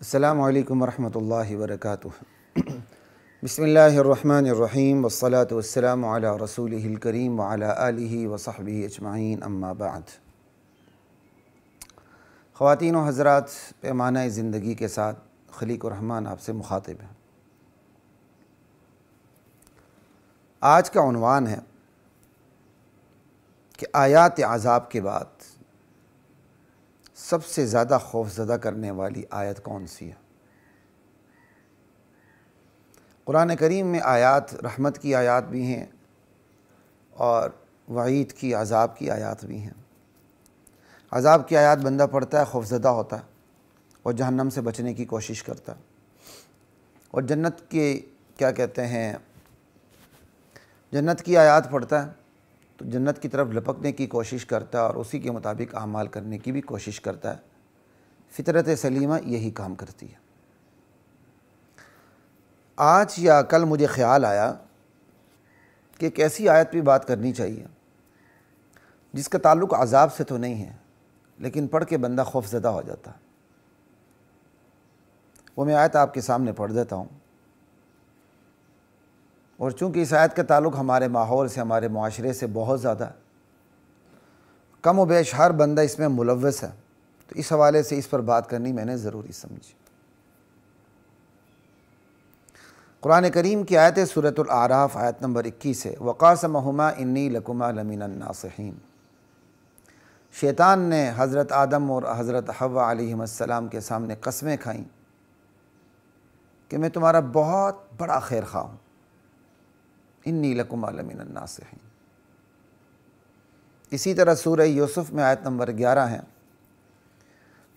السلام علیکم ورحمۃ اللہ وبرکاتہ۔ بسم اللہ الرحمن الرحیم والصلاة والسلام علی رسولہ الکریم وعلی آلہ وصحبہ اجمعین، اما بعد۔ خواتین و حضرات، پیمانہ زندگی کے ساتھ خلیق الرحمن آپ سے مخاطب ہے۔ آج کا عنوان ہے کہ آیات عذاب کے بعد سب سے زیادہ خوفزدہ کرنے والی آیت کون سی ہے؟ قرآن کریم میں آیات رحمت کی آیات بھی ہیں اور وعید کی، عذاب کی آیات بھی ہیں۔ عذاب کی آیات بندہ پڑھتا ہے، خوفزدہ ہوتا ہے اور جہنم سے بچنے کی کوشش کرتا ہے، اور جنت کی آیات پڑھتا ہے تو جنت کی طرف لپکنے کی کوشش کرتا ہے اور اسی کے مطابق اعمال کرنے کی بھی کوشش کرتا ہے۔ فطرت سلیمہ یہی کام کرتی ہے۔ آج یا کل مجھے خیال آیا کہ ایک ایسی آیت بھی بات کرنی چاہیے جس کا تعلق عذاب سے تو نہیں ہے، لیکن پڑھ کے بندہ خوف زدہ ہو جاتا ہے۔ وہ میں آیت آپ کے سامنے پڑھ دیتا ہوں، اور چونکہ اس آیت کا تعلق ہمارے ماحول سے، ہمارے معاشرے سے بہت زیادہ ہے، کم و بیش ہر بندہ اس میں ملوث ہے، تو اس حوالے سے اس پر بات کرنی میں نے ضروری سمجھی۔ قرآن کریم کی آیت سورۃ الاعراف آیت نمبر 21 ہے، وَقَاسَمَهُمَا إِنِّي لَكُمَا لَمِنَ النَّاصِحِينَ۔ شیطان نے حضرت آدم اور حضرت حوا علیہم السلام کے سامنے قسمیں کھائیں کہ میں تمہارا بہت بڑا خیر خواہ ہوں، انی لکما لمن الناصحین۔ اسی طرح سورہ یوسف میں آیت نمبر 11 ہے،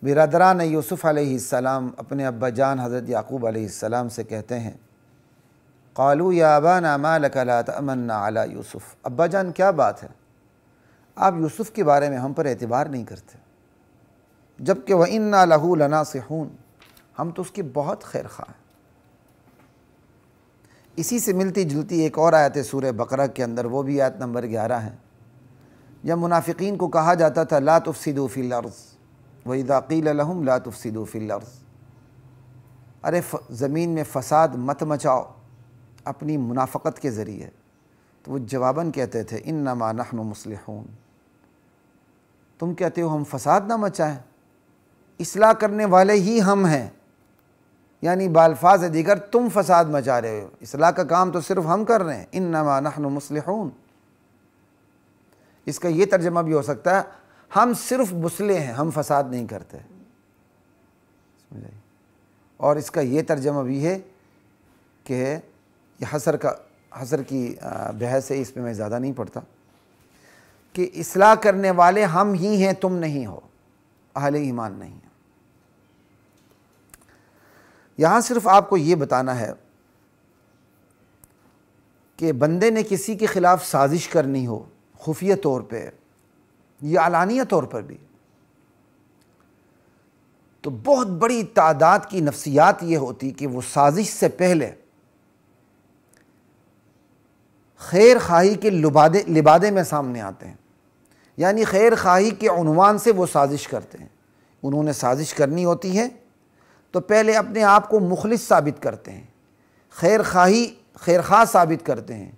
برادران یوسف علیہ السلام اپنے ابا جان حضرت یعقوب علیہ السلام سے کہتے ہیں، قالوا یا ابانا ما لک لا تأمنا علی یوسف۔ ابا جان کیا بات ہے، آپ یوسف کے بارے میں ہم پر اعتبار نہیں کرتے، جبکہ وَإِنَّا لَهُ لَنَاصِحُونَ، ہم تو اس کے بہت خیر خواہ ہیں۔ اسی سے ملتی جلتی ایک اور آیت ہے سورہ بقرہ کے اندر، وہ بھی آیت نمبر 11 ہے، جب منافقین کو کہا جاتا تھا لا تفسدوا فی الارض وَإِذَا قِيلَ لَهُمْ لَا تُفْسِدُوا فِي الْأَرْضِ، ارے زمین میں فساد مت مچاؤ اپنی منافقت کے ذریعے، تو وہ جواباً کہتے تھے انما نحن مصلحون، تم کہتے ہو ہم فساد نہ مچائیں، اصلاح کرنے والے ہی ہم ہیں، یعنی بالفاظ دیگر تم فساد مچا رہے ہو، اصلاح کا کام تو صرف ہم کر رہے ہیں، انما نحن مصلحون۔ اس کا یہ ترجمہ بھی ہو سکتا ہے ہم صرف مصلح ہیں، ہم فساد نہیں کرتے، اور اس کا یہ ترجمہ بھی ہے کہ یہ حصر کی بحث ہے، اس پہ میں زیادہ نہیں پڑھتا، کہ اصلاح کرنے والے ہم ہی ہیں، تم نہیں ہو، اہل ایمان نہیں ہیں۔ یہاں صرف آپ کو یہ بتانا ہے کہ بندے نے کسی کے خلاف سازش کرنی ہو، خفیہ طور پہ یا علانیہ طور پر بھی، تو بہت بڑی تعداد کی نفسیات یہ ہوتی کہ وہ سازش سے پہلے خیر خواہی کے لبادے میں سامنے آتے ہیں، یعنی خیر خواہی کے عنوان سے وہ سازش کرتے ہیں۔ انہوں نے سازش کرنی ہوتی ہے تو پہلے اپنے آپ کو مخلص ثابت کرتے ہیں، خیر خواہ ثابت کرتے ہیں،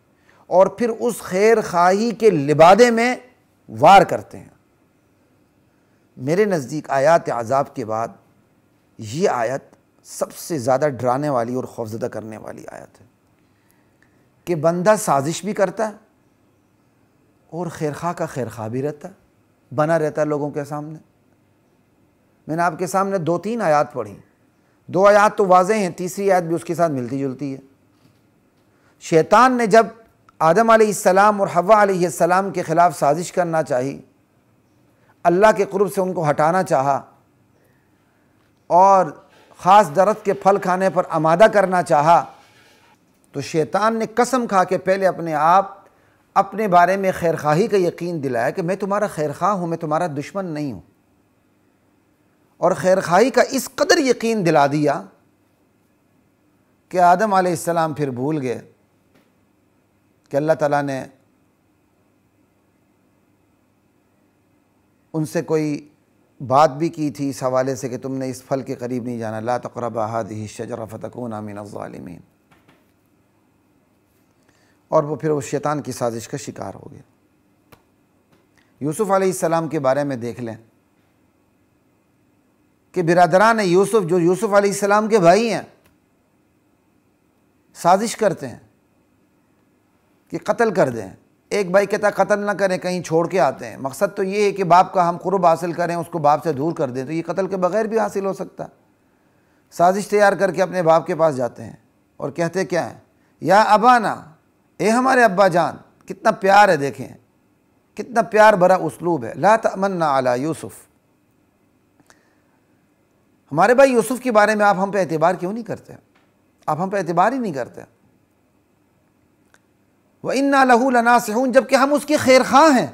اور پھر اس خیر خواہی کے لبادے میں وار کرتے ہیں۔ میرے نزدیک آیات عذاب کے بعد یہ آیت سب سے زیادہ ڈرانے والی اور خوفزدہ کرنے والی آیت ہے، کہ بندہ سازش بھی کرتا ہے اور خیر خواہ کا خیر خواہ بھی رہتا ہے، بنا رہتا ہے لوگوں کے سامنے۔ میں نے آپ کے سامنے 2-3 آیات پڑھی، 2 آیات تو واضح ہیں، تیسری آیت بھی اس کے ساتھ ملتی جلتی ہے۔ شیطان نے جب آدم علیہ السلام اور حوا علیہ السلام کے خلاف سازش کرنا چاہی، اللہ کے قرب سے ان کو ہٹانا چاہا اور خاص درخت کے پھل کھانے پر آمادہ کرنا چاہا، تو شیطان نے قسم کھا کے پہلے اپنے بارے میں خیر خواہی کا یقین دلایا کہ میں تمہارا خیر خواہ ہوں، میں تمہارا دشمن نہیں ہوں، اور خیر خواہی کا اس قدر یقین دلا دیا کہ آدم علیہ السلام پھر بھول گئے کہ اللہ تعالیٰ نے ان سے کوئی بات بھی کی تھی اس حوالے سے کہ تم نے اس پھل کے قریب نہیں جانا، لا تقربا هذه الشجرة فتكونا من الظالمین، اور وہ پھر اس شیطان کی سازش کا شکار ہو گیا۔ یوسف علیہ السلام کے بارے میں دیکھ لیں کہ برادران یوسف جو یوسف علیہ السلام کے بھائی ہیں سازش کرتے ہیں کہ قتل کر دیں۔ ایک بھائی کہتا ہے قتل نہ کریں، کہیں چھوڑ کے آتے ہیں، مقصد تو یہ ہے کہ باپ کا ہم قرب حاصل کریں، اس کو باپ سے دور کر دیں، تو یہ قتل کے بغیر بھی حاصل ہو سکتا ہے۔ سازش تیار کر کے اپنے باپ کے پاس جاتے ہیں اور کہتے کیا ہیں، یا ابانا، اے ہمارے ابا جان، کتنا پیار ہے، دیکھیں کتنا پیار بھرا اسلوب ہے، لا تأمنا علی یوسف، ہمارے بھائی یوسف کے بارے میں آپ ہم پہ اعتبار کیوں نہیں کرتے، آپ ہم پہ اعتبار ہی نہیں کرتے۔ وَإِنَّا لَهُ لَنَاصِحُونَ، جبکہ ہم اس کے خیر خواہ ہیں۔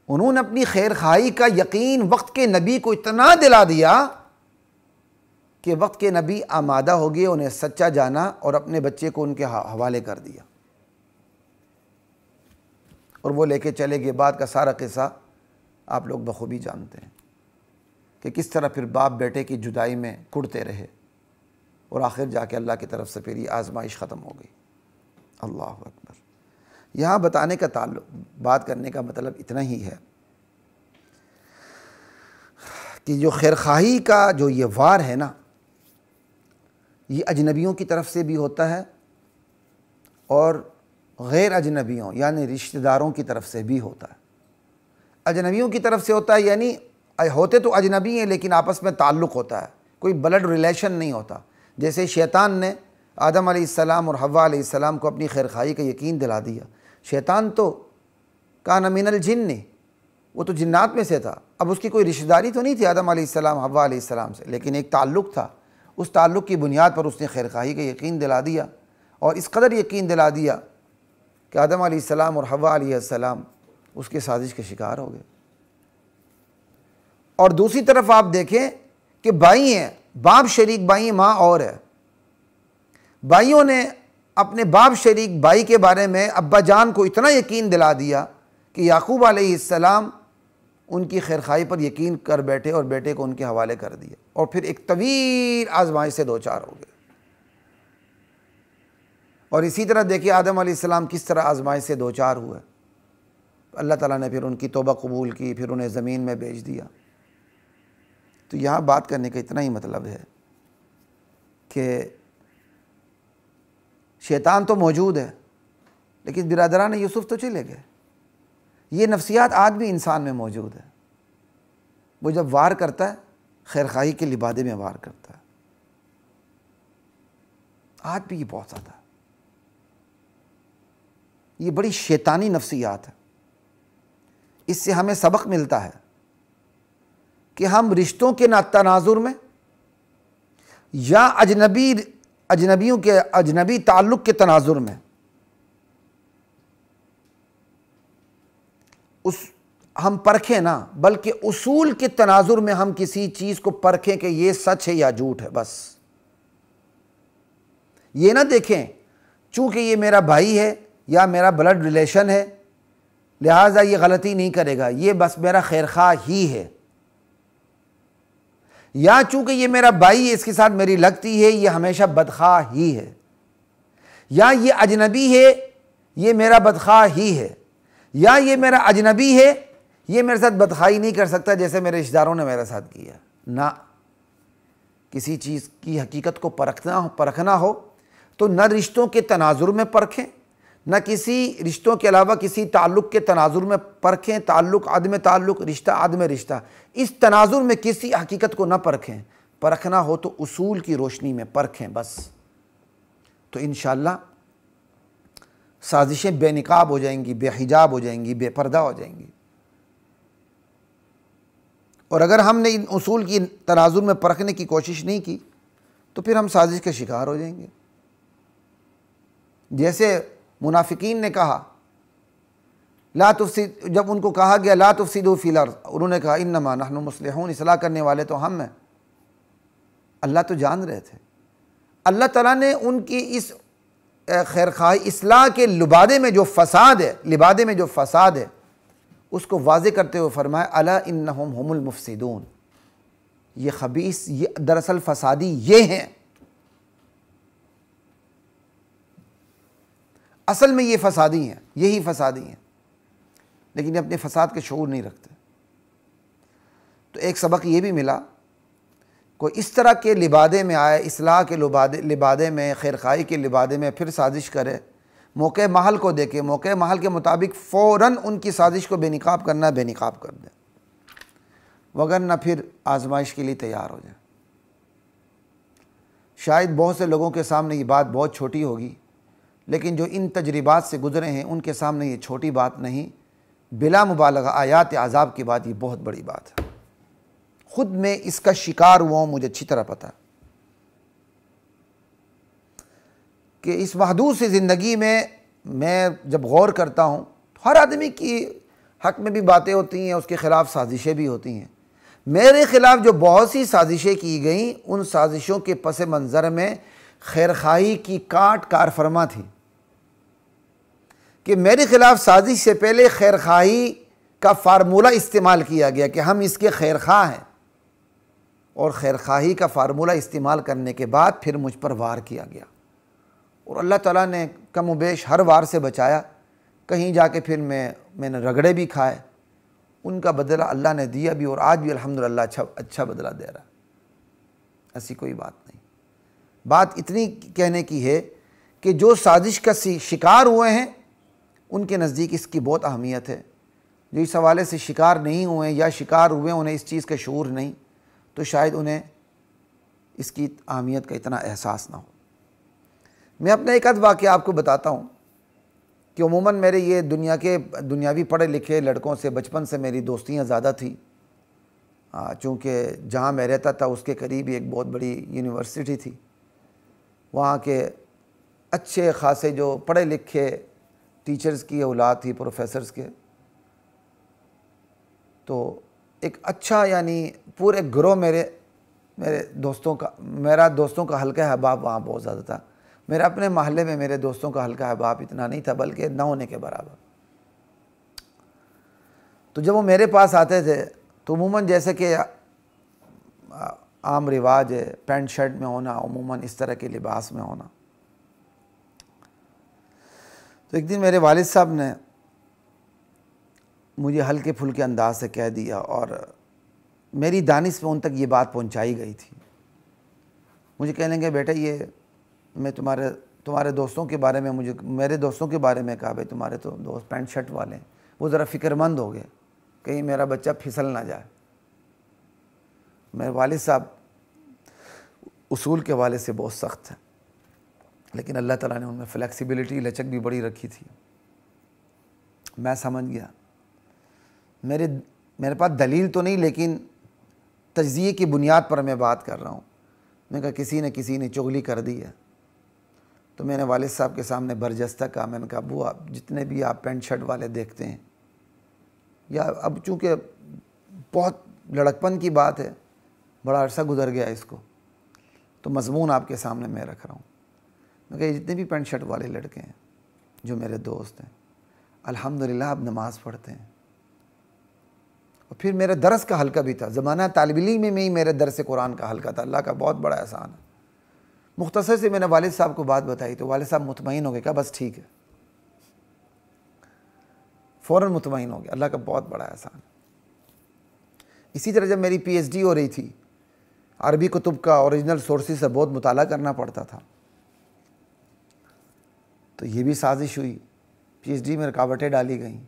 انہوں نے اپنی خیر خواہی کا یقین وقت کے نبی کو اتنا دلا دیا کہ وقت کے نبی آمادہ ہو گئے، انہیں سچا جانا اور اپنے بچے کو ان کے حوالے کر دیا، اور وہ لے کے چلے گئے۔ بعد کا سارا قصہ آپ لوگ بخوبی جانتے ہیں کہ کس طرح پھر باپ بیٹے کی جدائی میں کڑتے رہے، اور آخر جا کے اللہ کی طرف سے پھر یہ آزمائش ختم ہو گئی۔ اللہ اکبر۔ یہاں بتانے کا تعلق، بات کرنے کا مطلب اتنا ہی ہے کہ جو خیرخواہی کا جو یہ وار ہے نا، یہ اجنبیوں کی طرف سے بھی ہوتا ہے اور غیر اجنبیوں یعنی رشتہ داروں کی طرف سے بھی ہوتا ہے۔ اجنبیوں کی طرف سے ہوتا ہے یعنی ہوتے تو اجنبی ہیں لیکن آپس میں تعلق ہوتا ہے، کوئی بلڈ ریلیشن نہیں ہوتا۔ جیسے شیطان نے آدم علیہ السلام اور حوا علیہ السلام کو اپنی خیرخواہی کا یقین دلا دیا۔ شیطان تو کان من الجن، وہ تو جنات میں سے تھا، اب اس کی کوئی رشتہ داری تو نہیں تھی آدم علیہ السلام حوا علیہ السلام سے، لیکن ایک تعلق تھا، اس تعلق کی بنیاد پر اس نے خیرخواہی کا یقین دلا دیا، اور اس قدر یقین دلا دیا کہ آدم علیہ السلام اور حوا علیہ السلام اس کے سازش کے شکار ہو گئے۔ اور دوسری طرف آپ دیکھیں کہ بھائی ہیں، باپ شریک بھائی ہیں، ماں اور ہے، بھائیوں نے اپنے باپ شریک بھائی کے بارے میں ابا جان کو اتنا یقین دلا دیا کہ یعقوب علیہ السلام ان کی خیرخواہی پر یقین کر بیٹھے اور بیٹے کو ان کے حوالے کر دیا، اور پھر ایک طویل آزمائش سے دوچار ہو گئے۔ اور اسی طرح دیکھیے آدم علیہ السلام کس طرح آزمائش سے دوچار ہوئے، اللہ تعالیٰ نے پھر ان کی توبہ قبول کی، پھر انہیں زمین میں بیچ دیا۔ تو یہاں بات کرنے کا اتنا ہی مطلب ہے کہ شیطان تو موجود ہے لیکن برادران یوسف تو چلے گئے۔ یہ نفسیات آج بھی انسان میں موجود ہے، وہ جب وار کرتا ہے خیرخواہی کے لبادے میں وار کرتا ہے، آج بھی یہ بہت زیادہ ہے، یہ بڑی شیطانی نفسیات ہے۔ اس سے ہمیں سبق ملتا ہے کہ ہم رشتوں کے تناظر میں یا اجنبیوں کے اجنبی تعلق کے تناظر میں ہم پرکھیں نہ، بلکہ اصول کے تناظر میں ہم کسی چیز کو پرکھیں کہ یہ سچ ہے یا جھوٹ ہے۔ بس یہ نہ دیکھیں چونکہ یہ میرا بھائی ہے یا میرا بلڈ ریلیشن ہے لہٰذا یہ غلطی نہیں کرے گا، یہ بس میرا خیرخواہ ہی ہے، یا چونکہ یہ میرا بھائی ہے اس کے ساتھ میری لگتی ہے یہ ہمیشہ بدخواہ ہی ہے، یا یہ اجنبی ہے یہ میرا بدخواہ ہی ہے، یا یہ میرا اجنبی ہے یہ میرے ساتھ بدخواہی نہیں کر سکتا جیسے میرے رشتہ داروں نے میرے ساتھ کیا۔ نہ، کسی چیز کی حقیقت کو پرکھنا ہو تو نہ رشتوں کے تناظر میں پرکھیں، نہ کسی رشتوں کے علاوہ کسی تعلق کے تناظر میں پرکھیں، تعلق عدم تعلق، رشتہ عدم رشتہ، اس تناظر میں کسی حقیقت کو نہ پرکھیں۔ پرکھنا ہو تو اصول کی روشنی میں پرکھیں بس، تو انشاءاللہ سازشیں بے نقاب ہو جائیں گی، بے حجاب ہو جائیں گی، بے پردہ ہو جائیں گی۔ اور اگر ہم نے ان اصول کی تناظر میں پرکھنے کی کوشش نہیں کی تو پھر ہم سازش کے شکار ہو جائیں گے۔ جیسے منافقین نے کہا لا تفسد، جب ان کو کہا گیا لا تفسدوا فی الارض، انہوں نے کہا انما نحن مصلحون، اصلاح کرنے والے تو ہم ہیں۔ اللہ تو جان رہے تھے، اللہ تعالیٰ نے ان کی اس خیرخواہی اصلاح کے لبادے میں جو فساد ہے، اس کو واضح کرتے ہوئے فرمایا الا انہم هم المفسدون، یہ خبیث، یہ دراصل فسادی یہ ہیں، اصل میں یہ فسادی ہیں، یہی فسادی ہیں، لیکن اپنے فساد کے شعور نہیں رکھتے۔ تو ایک سبق یہ بھی ملا، کوئی اس طرح کے لبادے میں آئے، اصلاح کے لبادے میں، خیرخواہی کے لبادے میں پھر سازش کرے، موقع محل کو دیکھے، موقع محل کے مطابق فوراً ان کی سازش کو بے نقاب کرنا ہے، بے نقاب کر دے، وگرنہ پھر آزمائش کے لیے تیار ہو جائے۔ شاید بہت سے لوگوں کے سامنے یہ بات بہت چھوٹی ہوگی، لیکن جو ان تجربات سے گزرے ہیں ان کے سامنے یہ چھوٹی بات نہیں، بلا مبالغہ آیات عذاب کی بات یہ بہت بڑی بات ہے۔ خود میں اس کا شکار ہوا ہوں، مجھے اچھی طرح پتہ ہے کہ اس محدود سی زندگی میں جب غور کرتا ہوں، ہر آدمی کی حق میں بھی باتیں ہوتی ہیں، اس کے خلاف سازشیں بھی ہوتی ہیں۔ میرے خلاف جو بہت سی سازشیں کی گئیں، ان سازشوں کے پس منظر میں خیرخواہی کی کاٹ کار فرما تھی کہ میرے خلاف سازش سے پہلے خیرخواہی کا فارمولہ استعمال کیا گیا کہ ہم اس کے خیرخواہ ہیں، اور خیرخواہی کا فارمولہ استعمال کرنے کے بعد پھر مجھ پر وار کیا گیا، اور اللہ تعالیٰ نے کم و بیش ہر وار سے بچایا۔ کہیں جا کے پھر میں نے رگڑے بھی کھائے، ان کا بدلہ اللہ نے دیا بھی، اور آج بھی الحمدللہ اچھا بدلہ دے رہا ہے، ایسی کوئی بات نہیں۔ بات اتنی کہنے کی ہے کہ جو سازش کا شکار ہوئے ہیں ان کے نزدیک اس کی بہت اہمیت ہے، جو اس حوالے سے شکار نہیں ہوئے یا شکار ہوئے انہیں اس چیز کا شعور نہیں، تو شاید انہیں اس کی اہمیت کا اتنا احساس نہ ہو۔ میں اپنا ایک واقعہ آپ کو بتاتا ہوں کہ عموماً میرے یہ دنیاوی پڑھے لکھے لڑکوں سے بچپن سے میری دوستیاں زیادہ تھی، چونکہ جہاں میں رہتا تھا اس کے قریب ہی ایک بہت بڑی یونیورسٹی تھی، وہاں کے اچھے خاصے جو پڑھے لکھے ٹیچرز کی اولاد تھی، پروفیسرز کے، تو ایک اچھا یعنی پورے گروہ میرے دوستوں کا، میرا دوستوں کا حلقہ احباب وہاں بہت زیادہ تھا۔ میرے اپنے محلے میں میرے دوستوں کا حلقہ احباب اتنا نہیں تھا، بلکہ نہ ہونے کے برابر۔ تو جب وہ میرے پاس آتے تھے تو عموماً جیسے کہ عام رواج ہے پینٹ شرٹ میں ہونا، عموماً اس طرح کے لباس میں ہونا، تو ایک دن میرے والد صاحب نے مجھے ہلکے پھلکے انداز سے کہہ دیا، اور میری دانش میں ان تک یہ بات پہنچائی گئی تھی۔ مجھے کہنے لگے بیٹا یہ میں تمہارے دوستوں کے بارے میں میرے دوستوں کے بارے میں کہا، بھائی تمہارے تو دوست پینٹ شرٹ والے ہیں، وہ ذرا فکر مند ہو گئے کہیں میرا بچہ پھسل نہ جائے۔ میرے والد صاحب اصول کے حوالے سے بہت سخت ہیں، لیکن اللہ تعالیٰ نے ان میں فلیکسیبلٹی، لچک بھی بڑی رکھی تھی۔ میں سمجھ گیا، میرے پاس دلیل تو نہیں، لیکن تجزیے کی بنیاد پر میں بات کر رہا ہوں۔ میں کہا کسی نے چغلی کر دی ہے، تو میں نے والد صاحب کے سامنے برجستہ کہا، میں نے کہا ابو آپ جتنے بھی آپ پینٹ شرٹ والے دیکھتے ہیں، یا اب چونکہ بہت لڑکپن کی بات ہے، بڑا عرصہ گزر گیا اس کو، تو مضمون آپ کے سامنے میں رکھ رہا ہوں۔ میں کہا جتنے بھی پینٹ شرٹ والے لڑکے ہیں جو میرے دوست ہیں، الحمدللہ اب نماز پڑھتے ہیں، اور پھر میرے درس کا حلقہ بھی تھا، زمانہ طالب علم میں ہی میرے درس قرآن کا حلقہ تھا، اللہ کا بہت بڑا احسان ہے۔ مختصر سے میں نے والد صاحب کو بات بتائی تو والد صاحب مطمئن ہو گئے، کہا بس ٹھیک ہے، فوراً مطمئن ہو گیا، اللہ کا بہت بڑا احسان ہے۔ اسی طرح جب میری پی ایچ ڈی ہو رہی تھی، عربی کتب کا اوریجنل سورسز سے بہت مطالعہ کرنا پڑتا تھا، تو یہ بھی سازش ہوئی، پی ایچ ڈی میں رکاوٹیں ڈالی گئیں،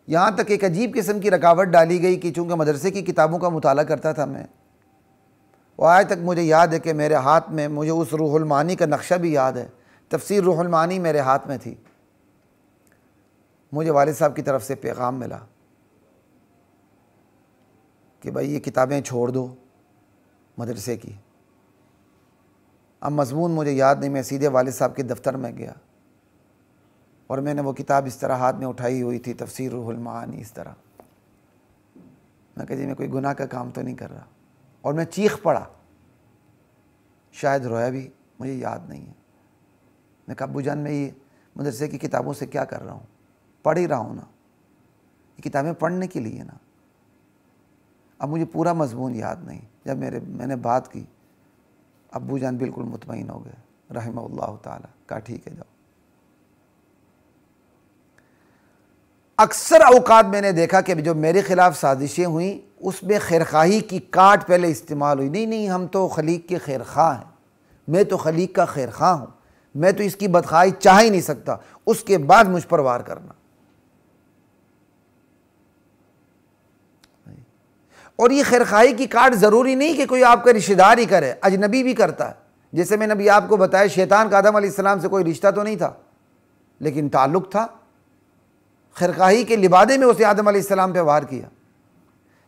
یہاں تک ایک عجیب قسم کی رکاوٹ ڈالی گئی کہ چونکہ مدرسے کی کتابوں کا مطالعہ کرتا تھا میں، وہ آج تک مجھے یاد ہے کہ میرے ہاتھ میں، مجھے اس روح المعانی کا نقشہ بھی یاد ہے، تفسیر روح المعانی میرے ہاتھ میں تھی، مجھے والد صاحب کی طرف سے پیغام ملا کہ بھائی یہ کتابیں چھوڑ دو مدرسے کی۔ اب مضمون مجھے یاد نہیں، میں سیدھے والد صاحب کے دفتر میں گیا اور میں نے وہ کتاب اس طرح ہاتھ میں اٹھائی ہوئی تھی، تفسیر روح المعانی، اس طرح۔ میں کہا جی میں کوئی گناہ کا کام تو نہیں کر رہا، اور میں چیخ پڑا، شاید رویا بھی، مجھے یاد نہیں ہے۔ میں کہا ابو جان میں یہ مدرسے کی کتابوں سے کیا کر رہا ہوں، پڑھ ہی رہا ہوں نا۔ یہ کتابیں پڑھنے کے لیے نا. اب مجھے پورا مضمون یاد نہیں. جب میں نے بات کی ابو جان بالکل مطمئن ہو گئے رحمہ اللہ تعالیٰ. کہا ٹھیک ہے جاؤ. اکثر اوقات میں نے دیکھا کہ جو میرے خلاف سازشیں ہوئیں اس میں خیرخواہی کی کاٹ پہلے استعمال ہوئی. نہیں ہم تو خلیق کے خیر خواہ ہیں, میں تو خلیق کا خیر خواہ ہوں, میں تو اس کی بدخواہی چاہ ہی نہیں سکتا, اس کے بعد مجھ پر وار کرنا. اور یہ خیرخواہی کی کاٹ ضروری نہیں کہ کوئی آپ کا رشتہ دار ہی کرے, اجنبی بھی کرتا ہے. جیسے میں نے ابھی آپ کو بتایا شیطان کا آدم علیہ السلام سے کوئی رشتہ تو نہیں تھا لیکن تعلق تھا. خیرخواہی کے لبادے میں اسے آدم علیہ السلام پہ وار کیا.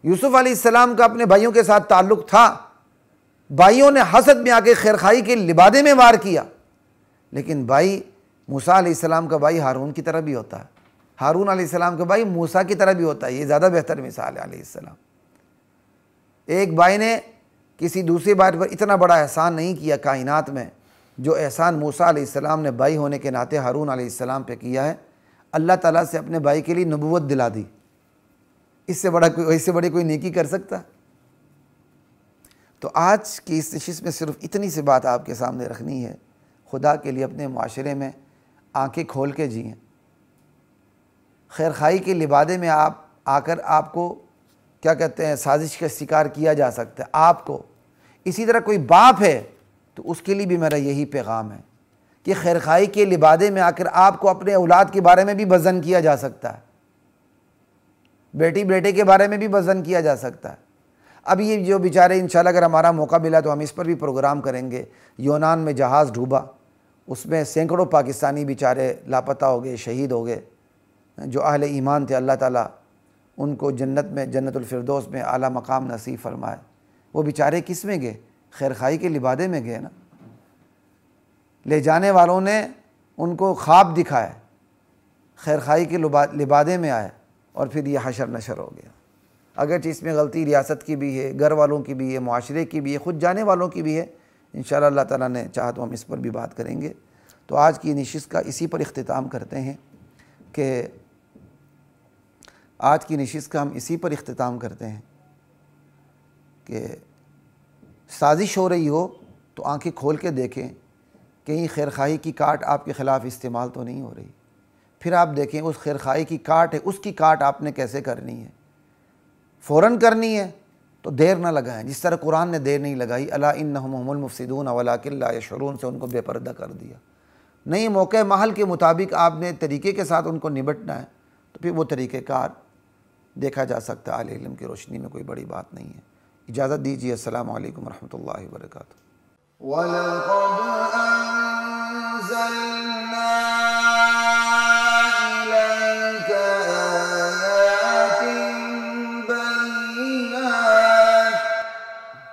یوسف علیہ السلام کا اپنے بھائیوں کے ساتھ تعلق تھا, بھائیوں نے حسد میں آ کے خیرخواہی کے لبادے میں وار کیا. لیکن بھائی موسیٰ علیہ السلام کا بھائی ہارون کی طرح بھی ہوتا ہے, ہارون علیہ السلام کا بھائی موسیٰ کی طرح بھی ہوتا ہے. یہ زیادہ بہتر مثال ہے علیہ السلام. ایک بھائی نے کسی دوسرے بھائی پر اتنا بڑا احسان نہیں کیا کائنات میں جو احسان موسیٰ علیہ السلام نے بھائی ہونے کے ناطے ہارون علیہ السلام پہ کیا ہے. اللہ تعالیٰ سے اپنے بھائی کے لیے نبوت دلا دی. اس سے بڑی کوئی نیکی کر سکتا؟ تو آج کی اس نشست میں صرف اتنی سی بات آپ کے سامنے رکھنی ہے. خدا کے لیے اپنے معاشرے میں آنکھیں کھول کے جئیں. خیرخواہی کے لبادے میں آپ آ کر آپ کو کیا کہتے ہیں سازش کا شکار کیا جا سکتا ہے آپ کو. اسی طرح کوئی باپ ہے تو اس کے لیے بھی میرا یہی پیغام ہے کہ خیرخواہی کے لبادے میں آ کر آپ کو اپنے اولاد کے بارے میں بھی بزن کیا جا سکتا ہے, بیٹی بیٹے کے بارے میں بھی بزن کیا جا سکتا ہے. اب یہ جو بیچارے انشاءاللہ اگر ہمارا موقع ملا تو ہم اس پر بھی پروگرام کریں گے. یونان میں جہاز ڈوبا, اس میں سینکڑوں پاکستانی بیچارے لاپتہ ہو گئے, شہید ہو گئے. جو اہل ایمان تھے اللہ تعالیٰ ان کو جنت میں جنت الفردوس میں اعلیٰ مقام نصیب فرمائے. وہ بیچارے کس میں گئے؟ خیرخواہی کے لبادے میں گئے نا. لے جانے والوں نے ان کو خواب دکھائے, خیرخواہی کے لبادے میں آئے اور پھر یہ حشر نشر ہو گیا. اگرچہ اس میں غلطی ریاست کی بھی ہے, گھر والوں کی بھی ہے, معاشرے کی بھی ہے, خود جانے والوں کی بھی ہے. انشاءاللہ اللہ تعالیٰ نے چاہا تو ہم اس پر بھی بات کریں گے. تو آج کی نشست کا اسی پر اختتام کرتے ہیں کہ سازش ہو رہی ہو تو آنکھیں کھول کے دیکھیں کہیں خیرخواہی کی کاٹ آپ کے خلاف استعمال تو نہیں ہو رہی. پھر آپ دیکھیں اس خیرخواہی کی کاٹ ہے, اس کی کاٹ آپ نے کیسے کرنی ہے. فوراً کرنی ہے تو دیر نہ لگائیں, جس طرح قرآن نے دیر نہیں لگائی. الا انہم هم المفسدون ولکن لا یشعرون سے ان کو بے پردہ کر دیا. نہیں, موقع محل کے مطابق آپ نے طریقے کے ساتھ ان کو نبٹنا ہے تو پھر وہ طریقہ کار دیکھا جا سکتا ہے. اہل علم کی روشنی میں کوئی بڑی بات نہیں ہے. اجازت دیجیے. السلام علیکم ورحمۃ اللہ وبرکاتہ. وَلَقَدْ أَنزَلْنَا